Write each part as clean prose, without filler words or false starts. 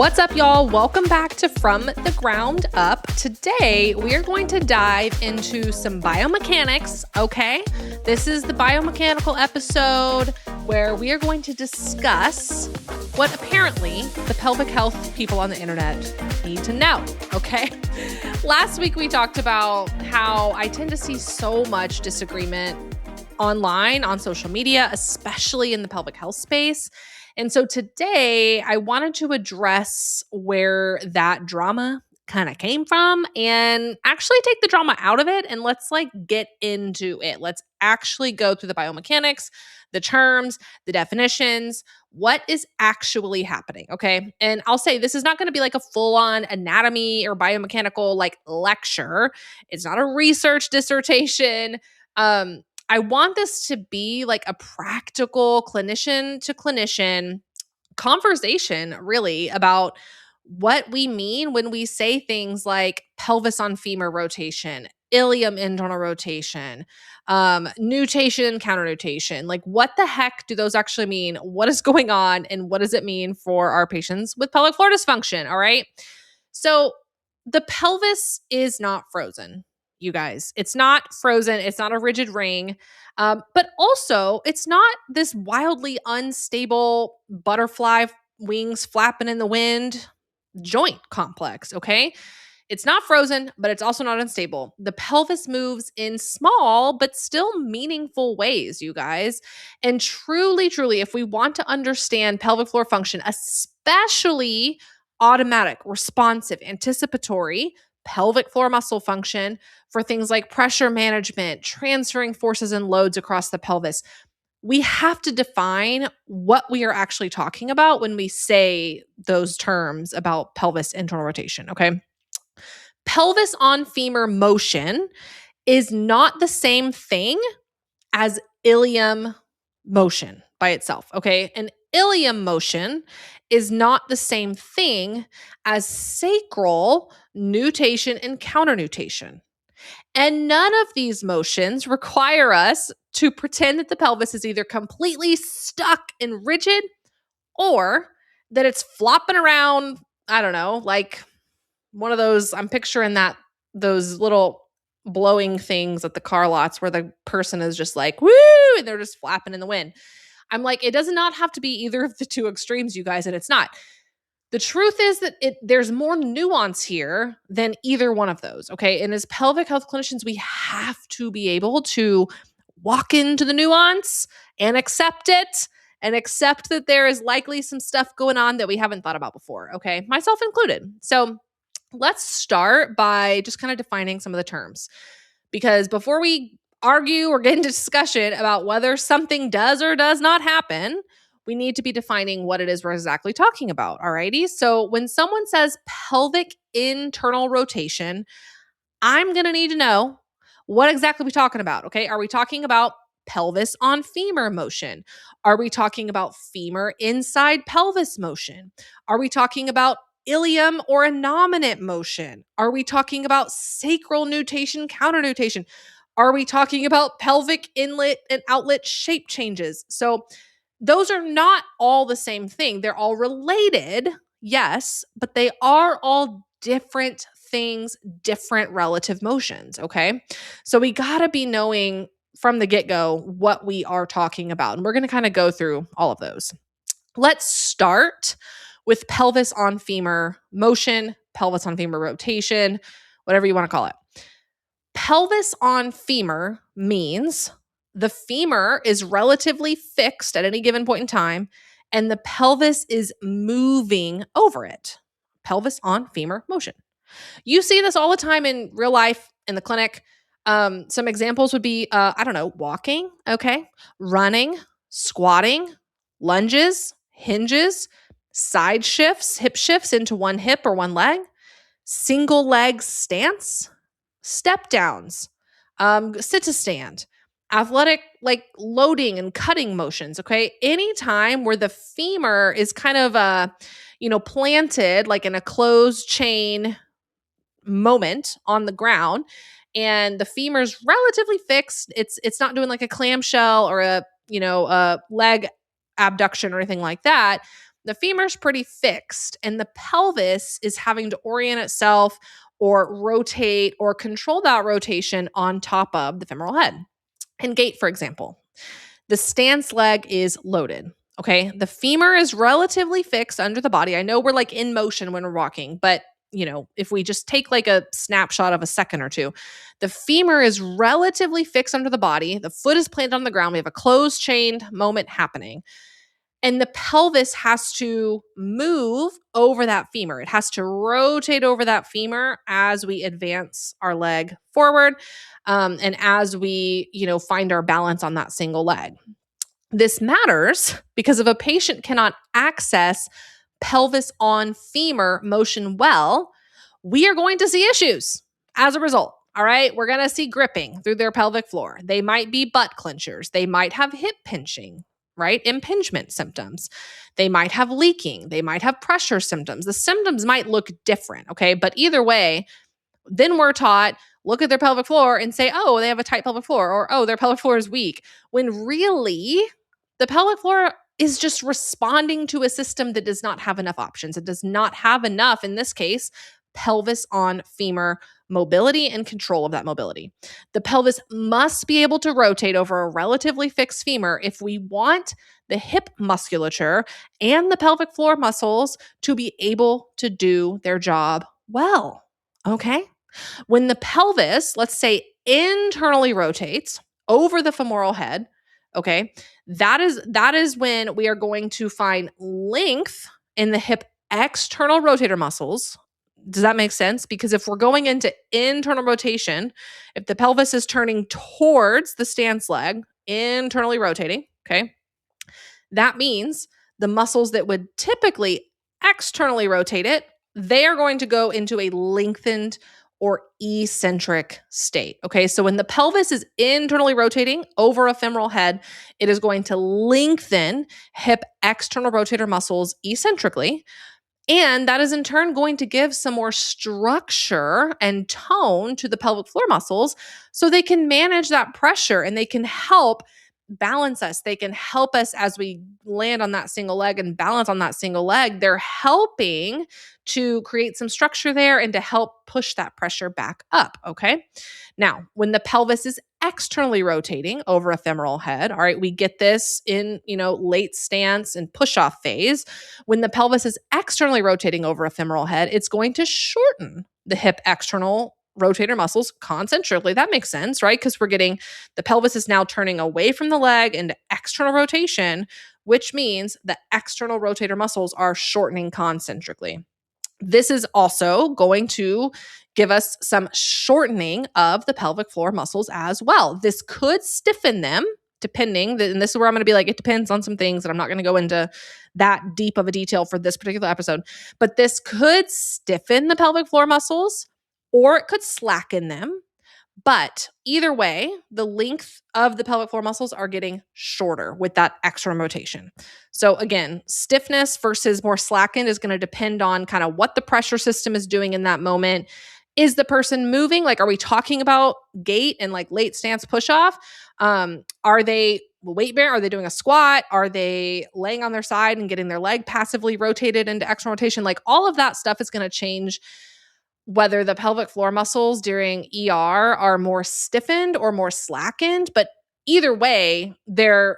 What's up, y'all? Welcome back to From the Ground Up. Today, we are going to dive into some biomechanics, okay? This is the biomechanical episode where we are going to discuss what apparently the pelvic health people on the internet need to know, okay? Last week, we talked about how I tend to see so much disagreement online, on social media, especially in the pelvic health space. And so today I wanted to address where that drama kind of came from and actually take the drama out of it and let's get into it. Let's actually go through the biomechanics, the terms, the definitions, what is actually happening, okay? And I'll say this is not going to be like a full-on anatomy or biomechanical lecture. It's not a research dissertation. I want this to be like a practical clinician to clinician conversation, really, about what we mean when we say things like pelvis-on-femur rotation, ilium internal rotation, nutation, counternutation. Like, what the heck do those actually mean? What is going on? And what does it mean for our patients with pelvic floor dysfunction? All right. So the pelvis is not frozen, you guys. It's not frozen. It's not a rigid ring. But also, it's not this wildly unstable butterfly wings flapping in the wind joint complex, okay? It's not frozen, but it's also not unstable. The pelvis moves in small but still meaningful ways, you guys. And truly, if we want to understand pelvic floor function, especially automatic, responsive, anticipatory pelvic floor muscle function for things like pressure management, transferring forces and loads across the pelvis, we have to define what we are actually talking about when we say those terms about pelvis internal rotation, okay? Pelvis-on-femur motion is not the same thing as ilium motion by itself, okay? And ilium motion is not the same thing as sacral nutation and counternutation. And none of these motions require us to pretend that the pelvis is either completely stuck and rigid or that it's flopping around, I don't know, like one of those, I'm picturing those little blowing things at the car lots where the person is just like, woo, and they're just flapping in the wind. I'm like, it does not have to be either of the two extremes, you guys, and it's not. The truth is that there's more nuance here than either one of those, okay? And as pelvic health clinicians, we have to be able to walk into the nuance and accept it and accept that there is likely some stuff going on that we haven't thought about before, okay? Myself included. So let's start by just kind of defining some of the terms. Because before we argue or get into discussion about whether something does or does not happen, we need to be defining what it is we're exactly talking about, alrighty? So when someone says pelvic internal rotation, I'm going to need to know what exactly we're talking about, okay? Are we talking about pelvis on femur motion? Are we talking about femur inside pelvis motion? Are we talking about ilium or innominate motion? Are we talking about sacral nutation, counternutation? Are we talking about pelvic inlet and outlet shape changes? So those are not all the same thing. They're all related, yes, but they are all different things, different relative motions, okay? So we gotta be knowing from the get-go what we are talking about. And we're gonna kind of go through all of those. Let's start with pelvis on femur motion, pelvis on femur rotation, whatever you wanna call it. Pelvis on femur means the femur is relatively fixed at any given point in time, and the pelvis is moving over it. Pelvis on femur motion. You see this all the time in real life in the clinic. Some examples would be, walking, okay, running, squatting, lunges, hinges, side shifts, hip shifts into one hip or one leg, single leg stance, step downs, sit to stand, athletic loading and cutting motions, okay? Anytime where the femur is kind of planted like in a closed chain moment on the ground and the femur's relatively fixed, it's not doing like a clamshell or a leg abduction or anything like that. the femur's pretty fixed and the pelvis is having to orient itself or rotate or control that rotation on top of the femoral head. In gait, for example, the stance leg is loaded. Okay. The femur is relatively fixed under the body. I know we're like in motion when we're walking, but if we just take like a snapshot of a second or two, the femur is relatively fixed under the body. The foot is planted on the ground. We have a closed chained moment happening. And the pelvis has to move over that femur. It has to rotate over that femur as we advance our leg forward, and as we, find our balance on that single leg. This matters because if a patient cannot access pelvis-on-femur motion well, we are going to see issues as a result. All right, we're going to see gripping through their pelvic floor. They might be butt clenchers. They might have hip pinching, right? Impingement symptoms. They might have leaking. They might have pressure symptoms. The symptoms might look different, okay? But either way, then we're taught, look at their pelvic floor and say, oh, they have a tight pelvic floor, or oh, their pelvic floor is weak, when really the pelvic floor is just responding to a system that does not have enough options. It does not have enough, in this case, pelvis-on-femur mobility and control of that mobility. The pelvis must be able to rotate over a relatively fixed femur if we want the hip musculature and the pelvic floor muscles to be able to do their job well. Okay? When the pelvis, let's say, internally rotates over the femoral head, okay, that is when we are going to find length in the hip external rotator muscles. Does that make sense? Because if we're going into internal rotation, if the pelvis is turning towards the stance leg, internally rotating, okay, that means the muscles that would typically externally rotate it, they are going to go into a lengthened or eccentric state. Okay, so when the pelvis is internally rotating over a femoral head, it is going to lengthen hip external rotator muscles eccentrically. And that is in turn going to give some more structure and tone to the pelvic floor muscles so they can manage that pressure and they can help balance us. They can help us as we land on that single leg and balance on that single leg. They're helping to create some structure there and to help push that pressure back up. Okay. Now, when the pelvis is externally rotating over a femoral head, all right, we get this in, late stance and push-off phase. When the pelvis is externally rotating over a femoral head, it's going to shorten the hip external rotator muscles concentrically. That makes sense, right? Because we're getting the pelvis is now turning away from the leg into external rotation, which means the external rotator muscles are shortening concentrically. This is also going to give us some shortening of the pelvic floor muscles as well. This could stiffen them depending, and this is where I'm going to be like, it depends on some things, and I'm not going to go into that deep of a detail for this particular episode, but this could stiffen the pelvic floor muscles or it could slacken them. But either way, the length of the pelvic floor muscles are getting shorter with that external rotation. So again, stiffness versus more slackened is going to depend on kind of what the pressure system is doing in that moment. Is the person moving? Like, are we talking about gait and like late stance push off? Are they weight bearing? Are they doing a squat? Are they laying on their side and getting their leg passively rotated into external rotation? Like all of that stuff is going to change whether the pelvic floor muscles during ER are more stiffened or more slackened, but either way, they're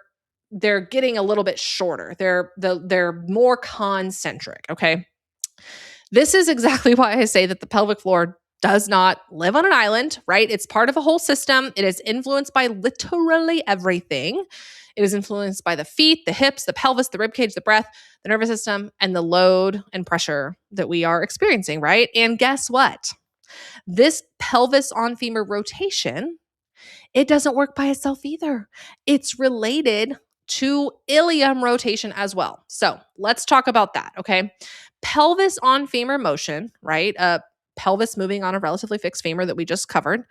getting a little bit shorter. They're more concentric, okay? This is exactly why I say that the pelvic floor does not live on an island, right? It's part of a whole system. It is influenced by literally everything. It is influenced by the feet, the hips, the pelvis, the ribcage, the breath, the nervous system, and the load and pressure that we are experiencing, right? And guess what? This pelvis-on-femur rotation, it doesn't work by itself either. It's related to ilium rotation as well. So let's talk about that, okay? Pelvis-on-femur motion, right? Pelvis moving on a relatively fixed femur that we just covered.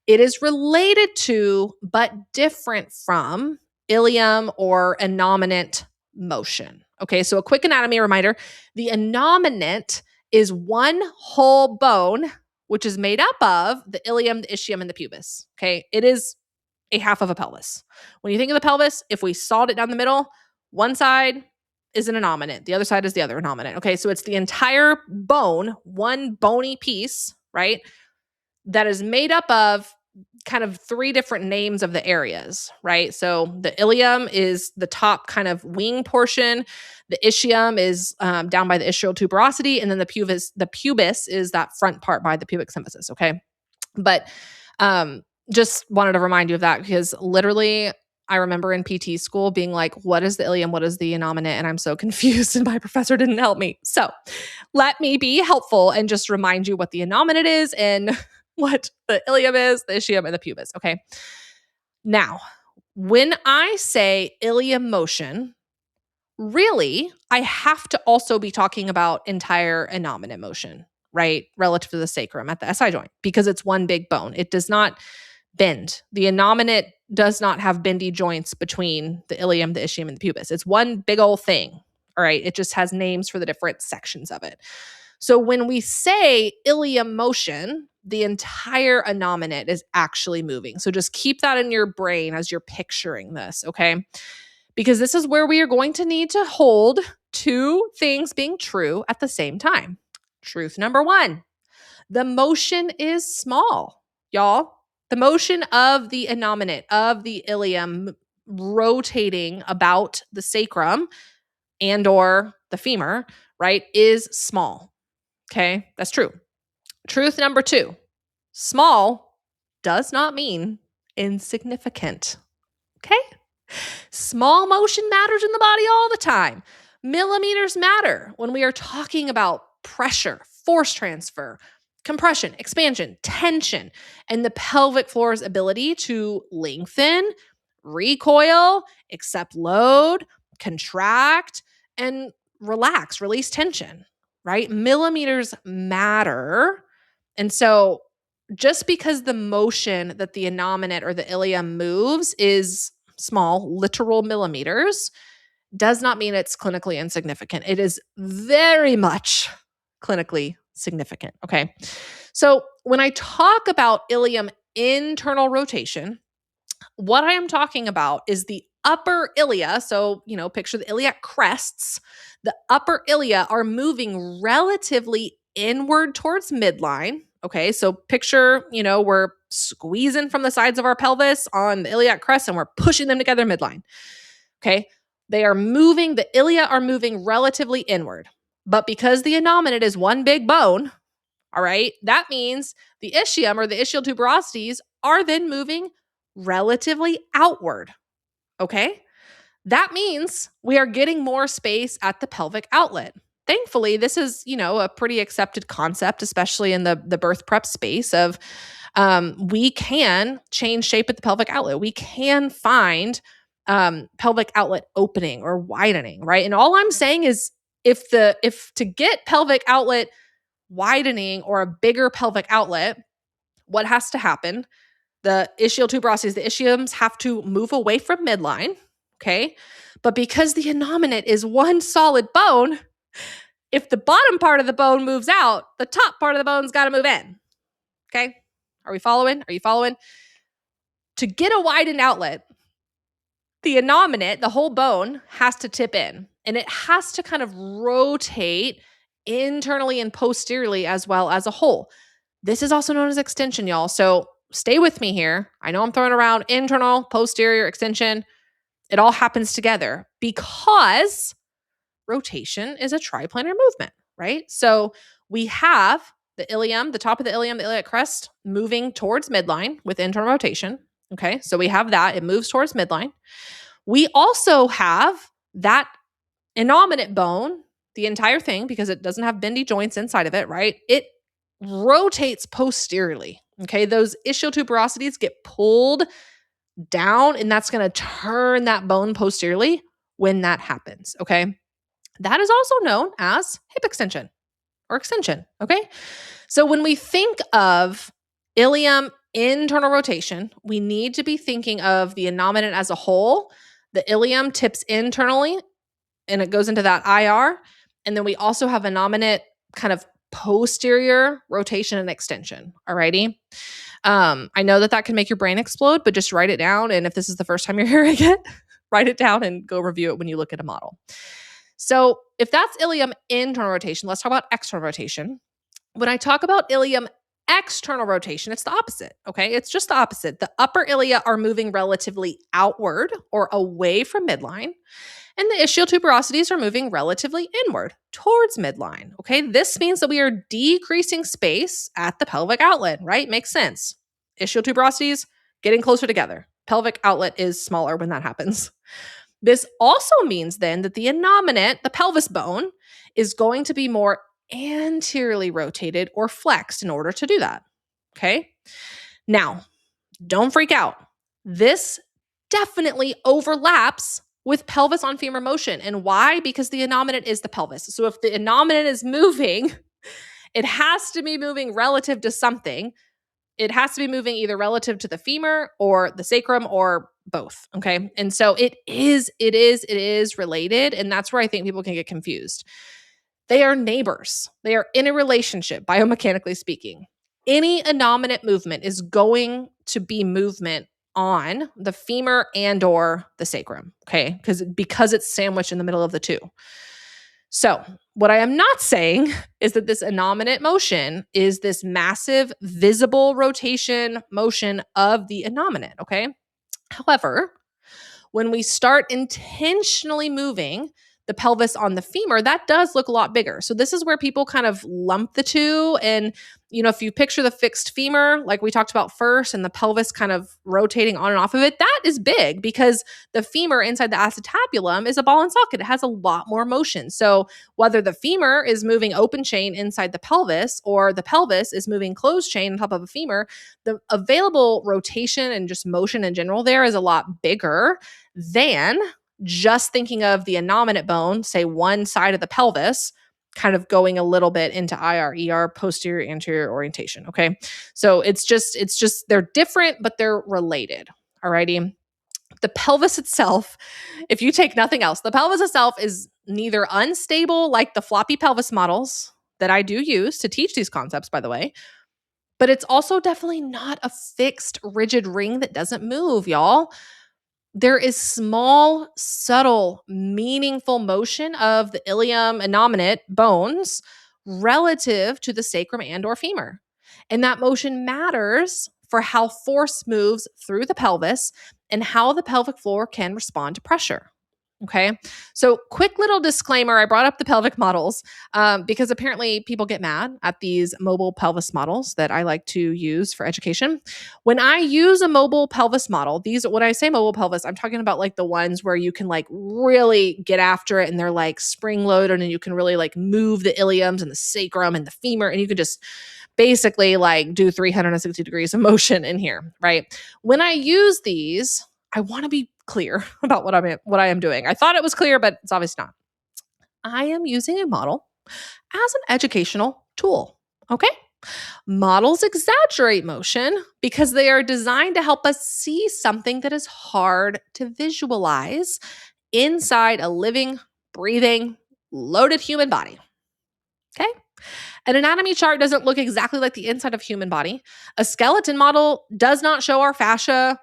It is related to, but different from, ilium or innominate motion. Okay, so a quick anatomy reminder. The innominate is one whole bone, which is made up of the ilium, the ischium, and the pubis. Okay, it is a half of a pelvis. When you think of the pelvis, if we sawed it down the middle, one side is an innominate. The other side is the other innominate. Okay, so it's the entire bone, one bony piece, right? That is made up of kind of three different names of the areas, right? So the ilium is the top kind of wing portion. The ischium is down by the ischial tuberosity, and then the pubis is that front part by the pubic symphysis. Okay, but just wanted to remind you of that because literally I remember in PT school being like, what is the ilium? What is the innominate? And I'm so confused and my professor didn't help me. So let me be helpful and just remind you what the innominate is and what the ilium is, the ischium, and the pubis. Okay. Now, when I say ilium motion, really, I have to also be talking about entire innominate motion, right? Relative to the sacrum at the SI joint, because it's one big bone. It does not bend. The innominate does not have bendy joints between the ilium, the ischium, and the pubis. It's one big old thing. All right. It just has names for the different sections of it. So when we say ilium motion, the entire innominate is actually moving. So just keep that in your brain as you're picturing this, okay? Because this is where we are going to need to hold two things being true at the same time. Truth number one, the motion is small, y'all. The motion of the innominate, of the ilium rotating about the sacrum and or the femur, right, is small. Okay, that's true. Truth number two, small does not mean insignificant. Okay? Small motion matters in the body all the time. Millimeters matter when we are talking about pressure, force transfer, compression, expansion, tension, and the pelvic floor's ability to lengthen, recoil, accept load, contract, and relax, release tension, right? Millimeters matter. And so just because the motion that the innominate or the ilium moves is small, literal millimeters, does not mean it's clinically insignificant. It is very much clinically significant. Okay. So when I talk about ilium internal rotation, what I am talking about is the upper ilia. So, picture the iliac crests. The upper ilia are moving relatively inward towards midline. Okay. So picture, we're squeezing from the sides of our pelvis on the iliac crest and we're pushing them together midline. Okay. The ilia are moving relatively inward. But because the innominate is one big bone, all right, that means the ischium or the ischial tuberosities are then moving relatively outward. Okay. That means we are getting more space at the pelvic outlet. Thankfully, this is, a pretty accepted concept, especially in the birth prep space of we can change shape at the pelvic outlet. We can find pelvic outlet opening or widening, right? And all I'm saying is if to get pelvic outlet widening or a bigger pelvic outlet, what has to happen? The ischial tuberosities, the ischiums have to move away from midline, okay? But because the innominate is one solid bone, if the bottom part of the bone moves out, the top part of the bone's got to move in, okay? Are we following? Are you following? To get a widened outlet, the innominate, the whole bone, has to tip in, and it has to kind of rotate internally and posteriorly as well as a whole. This is also known as extension, y'all. So stay with me here. I know I'm throwing around internal, posterior, extension. It all happens together because rotation is a triplanar movement, right? So we have the ilium, the top of the ilium, the iliac crest moving towards midline with internal rotation. Okay, so we have that. It moves towards midline. We also have that innominate bone, the entire thing, because it doesn't have bendy joints inside of it, right? It rotates posteriorly. Okay, those ischial tuberosities get pulled down, and that's going to turn that bone posteriorly when that happens. Okay, that is also known as hip extension or extension. Okay, so when we think of ilium internal rotation, we need to be thinking of the innominate as a whole. The ilium tips internally and it goes into that IR. And then we also have innominate kind of posterior rotation and extension. Alrighty. I know that can make your brain explode, but just write it down. And if this is the first time you're hearing it, write it down and go review it when you look at a model. So if that's ilium internal rotation, let's talk about external rotation. When I talk about ilium external rotation, it's the opposite, okay? It's just the opposite. The upper ilia are moving relatively outward or away from midline, and the ischial tuberosities are moving relatively inward towards midline, okay? This means that we are decreasing space at the pelvic outlet, right? Makes sense. Ischial tuberosities getting closer together. Pelvic outlet is smaller when that happens. This also means then that the innominate, the pelvis bone, is going to be more anteriorly rotated or flexed in order to do that. Okay. Now, don't freak out. This definitely overlaps with pelvis-on-femur motion. And why? Because the innominate is the pelvis. So if the innominate is moving, it has to be moving relative to something. It has to be moving either relative to the femur or the sacrum or both. Okay. And so it is related. And that's where I think people can get confused. They are neighbors. They are in a relationship, biomechanically speaking. Any innominate movement is going to be movement on the femur and or the sacrum, okay? Because it's sandwiched in the middle of the two. So what I am not saying is that this innominate motion is this massive visible rotation motion of the innominate, okay? However, when we start intentionally moving the pelvis on the femur, that does look a lot bigger. So this is where people kind of lump the two. And, if you picture the fixed femur, like we talked about first, and the pelvis kind of rotating on and off of it, that is big because the femur inside the acetabulum is a ball and socket. It has a lot more motion. So whether the femur is moving open chain inside the pelvis or the pelvis is moving closed chain on top of a femur, the available rotation and just motion in general there is a lot bigger than just thinking of the innominate bone, say one side of the pelvis, kind of going a little bit into IR, posterior, anterior orientation. Okay. So it's just, they're different, but they're related. Alrighty. The pelvis itself, if you take nothing else, the pelvis itself is neither unstable like the floppy pelvis models that I do use to teach these concepts, by the way, but it's also definitely not a fixed, rigid ring that doesn't move, y'all. There is small, subtle, meaningful motion of the ilium innominate bones relative to the sacrum and or femur. And that motion matters for how force moves through the pelvis and how the pelvic floor can respond to pressure. Okay. So quick little disclaimer. I brought up the pelvic models because apparently people get mad at these mobile pelvis models that I like to use for education. When I use a mobile pelvis model, when I say mobile pelvis, I'm talking about like the ones where you can like really get after it and they're like spring loaded and you can really like move the iliums and the sacrum and the femur and you can just basically like do 360 degrees of motion in here, right? When I use these, I want to be clear about what I am doing. I thought it was clear, but it's obviously not. I am using a model as an educational tool. Okay. Models exaggerate motion because they are designed to help us see something that is hard to visualize inside a living, breathing, loaded human body. Okay. An anatomy chart doesn't look exactly like the inside of a human body. A skeleton model does not show our fascia.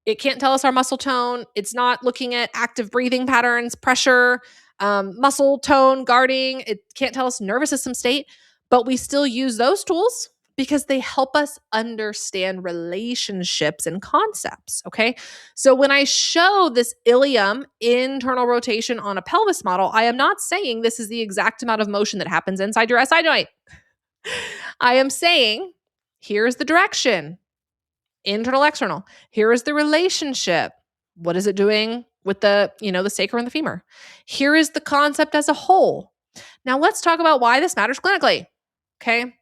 It can't tell us our muscle tone. It's not looking at active breathing patterns, pressure, muscle tone, guarding. It can't tell us nervous system state, but we still use those tools because they help us understand relationships and concepts, okay? So when I show this ilium internal rotation on a pelvis model, I am not saying this is the exact amount of motion that happens inside your SI joint. I am saying, here's the direction. Internal, external. Here is the relationship. What is it doing with the sacrum and the femur? Here is the concept as a whole. Now let's talk about why this matters clinically. Okay.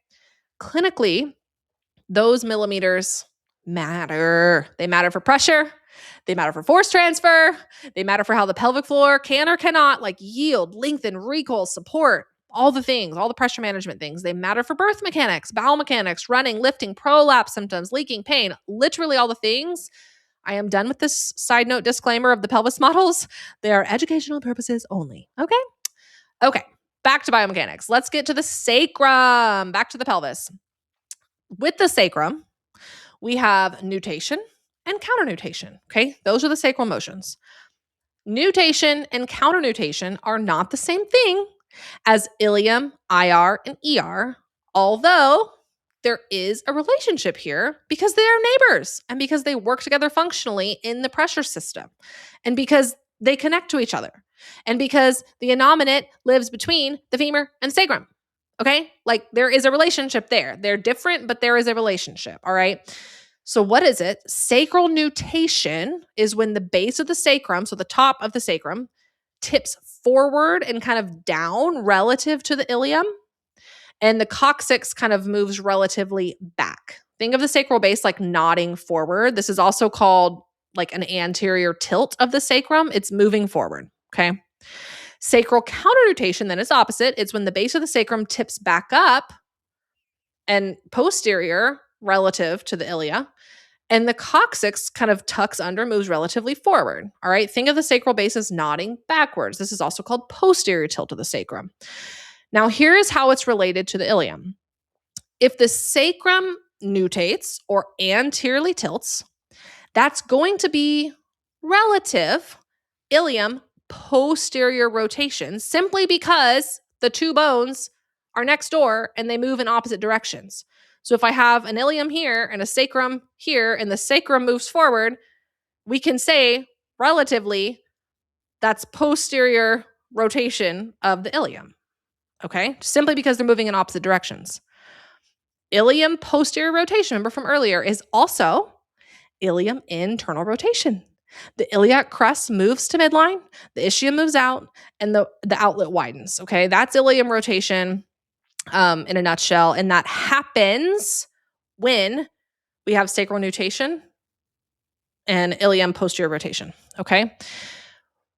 Clinically, those millimeters matter. They matter for pressure. They matter for force transfer. They matter for how the pelvic floor can or cannot yield, lengthen, recoil, support. All the things, all the pressure management things, they matter for birth mechanics, bowel mechanics, running, lifting, prolapse symptoms, leaking, pain, literally all the things. I am done with this side note disclaimer of the pelvis models. They are educational purposes only. Okay. Back to biomechanics. Let's get to the sacrum, back to the pelvis. With the sacrum, we have nutation and counternutation. Okay. Those are the sacral motions. Nutation and counternutation are not the same thing as ilium, IR, and ER, although there is a relationship here because they are neighbors and because they work together functionally in the pressure system and because they connect to each other and because the innominate lives between the femur and the sacrum. Okay? Like there is a relationship there. They're different, but there is a relationship. All right? So what is it? Sacral nutation is when the base of the sacrum, so the top of the sacrum, tips forward and kind of down relative to the ilium, and the coccyx kind of moves relatively back. Think of the sacral base like nodding forward. This is also called like an anterior tilt of the sacrum. It's moving forward, okay? Sacral counternutation then is opposite. It's when the base of the sacrum tips back up and posterior relative to the ilia, and the coccyx kind of tucks under, moves relatively forward. All right. Think of the sacral base as nodding backwards. This is also called posterior tilt of the sacrum. Now, here is how it's related to the ilium. If the sacrum nutates or anteriorly tilts, that's going to be relative ilium posterior rotation simply because the two bones are next door and they move in opposite directions. So if I have an ilium here and a sacrum here and the sacrum moves forward, we can say relatively that's posterior rotation of the ilium. Okay? Simply because they're moving in opposite directions. Ilium posterior rotation, remember from earlier, is also ilium internal rotation. The iliac crest moves to midline, the ischium moves out, and the outlet widens. Okay? That's ilium rotation in a nutshell. And that happens when we have sacral nutation and ilium posterior rotation. Okay?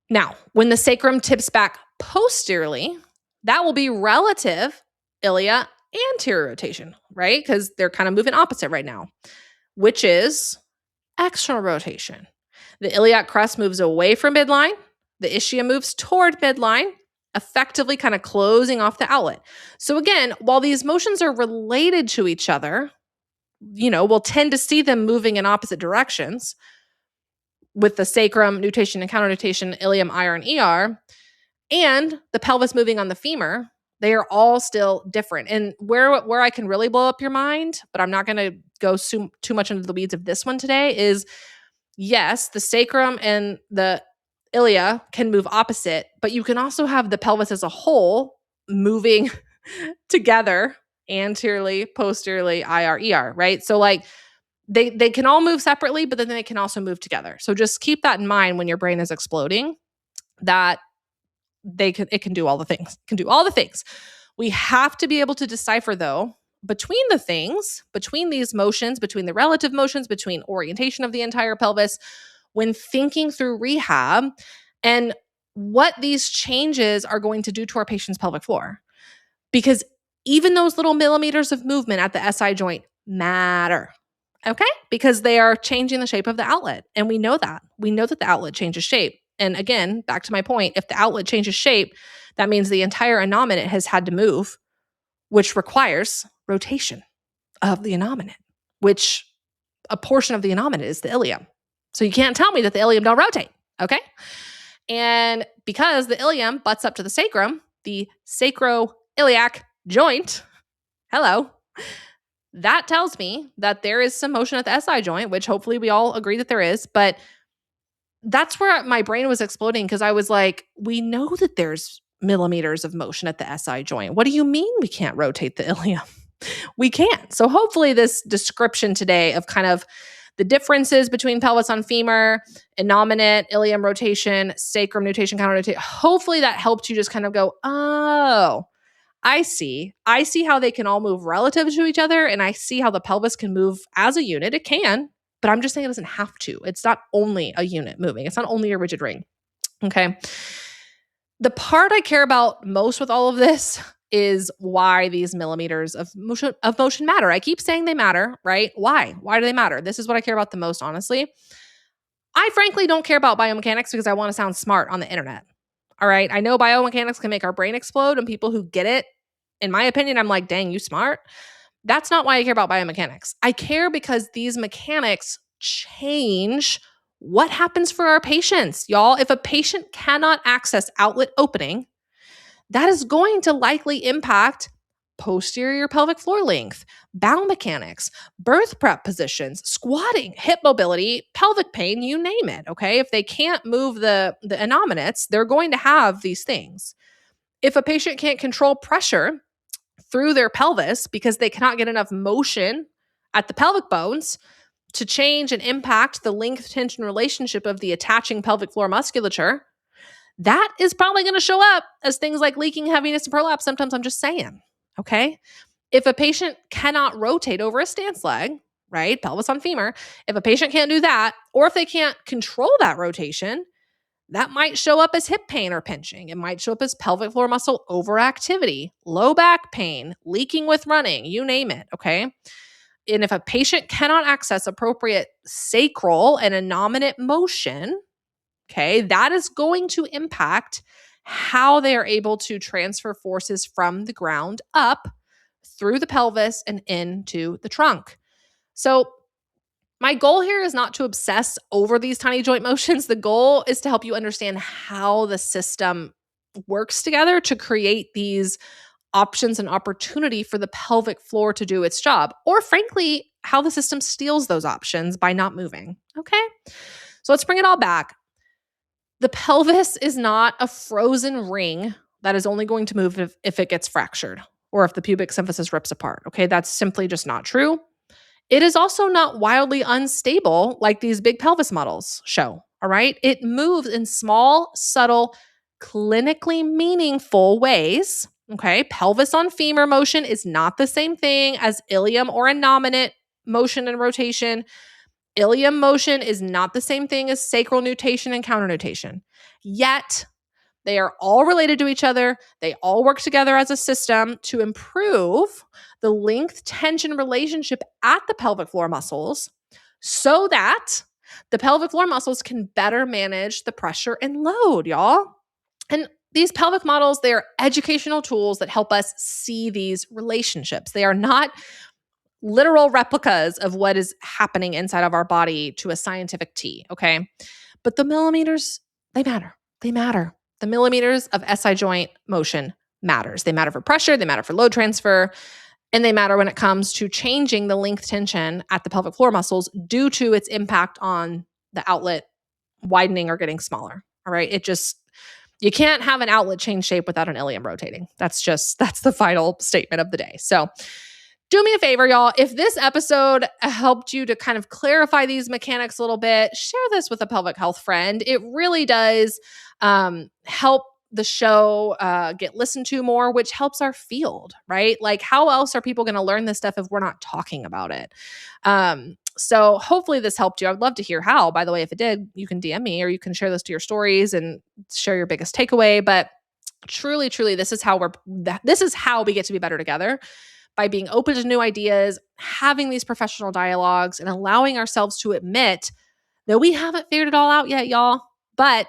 Now, when the sacrum tips back posteriorly, that will be relative ilia anterior rotation, right? Because they're kind of moving opposite right now, which is external rotation. The iliac crest moves away from midline. The ischium moves toward midline, effectively kind of closing off the outlet. So again, while these motions are related to each other, we'll tend to see them moving in opposite directions with the sacrum, nutation and counternutation, ilium, IR, and ER, and the pelvis moving on the femur. They are all still different. And where I can really blow up your mind, but I'm not going to go too much into the weeds of this one today, is yes, the sacrum and the ilia can move opposite, but you can also have the pelvis as a whole moving together anteriorly, posteriorly, IR, ER, right? So like they can all move separately, but then they can also move together. So just keep that in mind when your brain is exploding, that it can do all the things. It can do all the things. We have to be able to decipher though between the things, between these motions, between the relative motions, between orientation of the entire pelvis, when thinking through rehab and what these changes are going to do to our patient's pelvic floor. Because even those little millimeters of movement at the SI joint matter. Okay? Because they are changing the shape of the outlet. And we know that. We know that the outlet changes shape. And again, back to my point, if the outlet changes shape, that means the entire innominate has had to move, which requires rotation of the innominate, which a portion of the innominate is the ilium. So you can't tell me that the ilium don't rotate, okay? And because the ilium butts up to the sacrum, the sacroiliac joint, hello, that tells me that there is some motion at the SI joint, which hopefully we all agree that there is, but that's where my brain was exploding because I was like, we know that there's millimeters of motion at the SI joint. What do you mean we can't rotate the ilium? We can. So hopefully this description today of kind of the differences between pelvis-on-femur, innominate, ilium rotation, sacrum nutation, counternutation, hopefully that helped you just kind of go, oh, I see. I see how they can all move relative to each other, and I see how the pelvis can move as a unit. It can, but I'm just saying it doesn't have to. It's not only a unit moving. It's not only a rigid ring. Okay. The part I care about most with all of this is why these millimeters of motion matter. I keep saying they matter, right? Why? Why do they matter? This is what I care about the most, honestly. I frankly don't care about biomechanics because I want to sound smart on the internet. All right. I know biomechanics can make our brain explode, and people who get it, in my opinion, I'm like, dang, you smart. That's not why I care about biomechanics. I care because these mechanics change What happens for our patients, y'all? If a patient cannot access outlet opening, that is going to likely impact posterior pelvic floor length, bowel mechanics, birth prep positions, squatting, hip mobility, pelvic pain, you name it, okay? If they can't move the innominates, they're going to have these things. If a patient can't control pressure through their pelvis because they cannot get enough motion at the pelvic bones to change and impact the length tension relationship of the attaching pelvic floor musculature, that is probably going to show up as things like leaking, heaviness, and prolapse. Sometimes I'm just saying, okay? If a patient cannot rotate over a stance leg, right, pelvis-on-femur, if a patient can't do that, or if they can't control that rotation, that might show up as hip pain or pinching. It might show up as pelvic floor muscle overactivity, low back pain, leaking with running, you name it, okay? And if a patient cannot access appropriate sacral and innominate motion, okay, that is going to impact how they are able to transfer forces from the ground up through the pelvis and into the trunk. So my goal here is not to obsess over these tiny joint motions. The goal is to help you understand how the system works together to create these options and opportunity for the pelvic floor to do its job, or frankly, how the system steals those options by not moving, okay? So let's bring it all back. The pelvis is not a frozen ring that is only going to move if it gets fractured or if the pubic symphysis rips apart, okay? That's simply just not true. It is also not wildly unstable like these big pelvis models show, all right? It moves in small, subtle, clinically meaningful ways, okay? Pelvis-on-femur motion is not the same thing as ilium or innominate motion and rotation. Ilium motion is not the same thing as sacral nutation and counternutation. Yet, they are all related to each other. They all work together as a system to improve the length tension relationship at the pelvic floor muscles so that the pelvic floor muscles can better manage the pressure and load, y'all. And these pelvic models, they are educational tools that help us see these relationships. They are not literal replicas of what is happening inside of our body to a scientific T, okay? But the millimeters, they matter. They matter. The millimeters of SI joint motion matters. They matter for pressure, they matter for load transfer, and they matter when it comes to changing the length tension at the pelvic floor muscles due to its impact on the outlet widening or getting smaller, all right? You can't have an outlet change shape without an ilium rotating. That's the final statement of the day. So do me a favor, y'all. If this episode helped you to kind of clarify these mechanics a little bit, share this with a pelvic health friend. It really does help the show get listened to more, which helps our field, right? Like, how else are people going to learn this stuff if we're not talking about it? So hopefully this helped you. I'd love to hear how. By the way, if it did, you can DM me or you can share this to your stories and share your biggest takeaway. But truly, this is how we get to be better together. By being open to new ideas, having these professional dialogues, and allowing ourselves to admit that we haven't figured it all out yet, y'all. But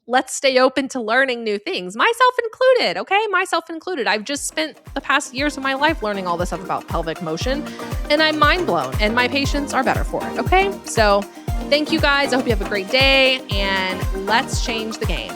let's stay open to learning new things, myself included, okay? Myself included. I've just spent the past years of my life learning all this stuff about pelvic motion, and I'm mind blown, and my patients are better for it, okay? So thank you guys. I hope you have a great day, and let's change the game.